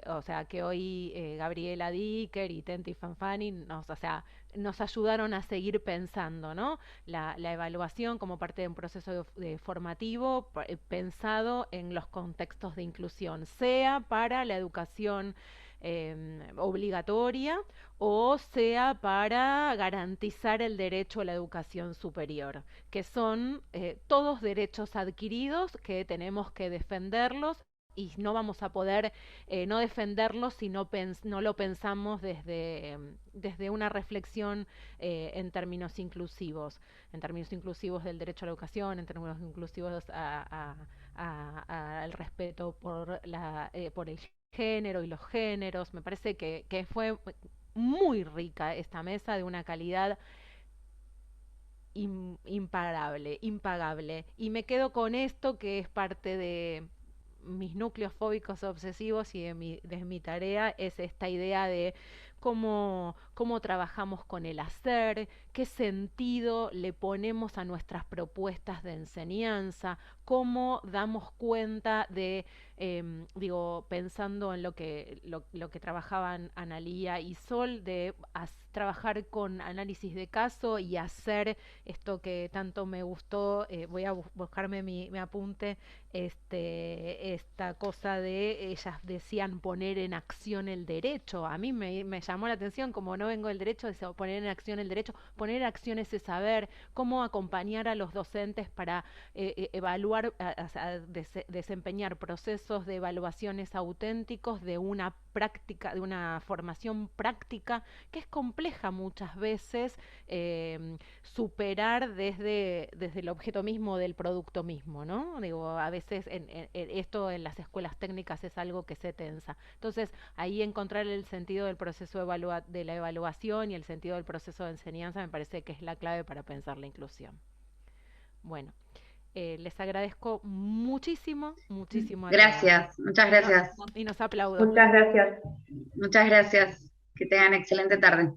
o sea, que hoy Gabriela Dicker y Tenti Fanfani nos ayudaron a seguir pensando, ¿no? La evaluación como parte de un proceso formativo pensado en los contextos de inclusión, sea para la educación obligatoria o sea para garantizar el derecho a la educación superior, que son todos derechos adquiridos que tenemos que defenderlos, y no vamos a poder no defenderlo si no lo pensamos desde una reflexión en términos inclusivos del derecho a la educación, en términos inclusivos al respeto por el género y los géneros. Me parece que fue muy rica esta mesa, de una calidad impagable. Y me quedo con esto, que es parte de mis núcleos fóbicos obsesivos y de mi tarea, es esta idea de cómo trabajamos con el hacer, qué sentido le ponemos a nuestras propuestas de enseñanza, cómo damos cuenta de, pensando en lo que trabajajaban Analía y Sol, de trabajar con análisis de caso y hacer esto que tanto me gustó. Voy a buscarme mi apunte, esta cosa de, ellas decían, poner en acción el derecho. A mí me llamó la atención, como no vengo del derecho, de poner en acción el derecho, poner en acción ese saber, cómo acompañar a los docentes para evaluar, desempeñar procesos de evaluaciones auténticos de una práctica, de una formación práctica que es compleja muchas veces superar desde el objeto mismo del producto mismo, ¿no? Digo, a veces esto en las escuelas técnicas es algo que se tensa. Entonces, ahí encontrar el sentido del proceso de la evaluación y el sentido del proceso de enseñanza me parece que es la clave para pensar la inclusión. Bueno, les agradezco muchísimo. Gracias, muchas gracias. Y nos aplaudo. Muchas gracias. Muchas gracias. Que tengan excelente tarde.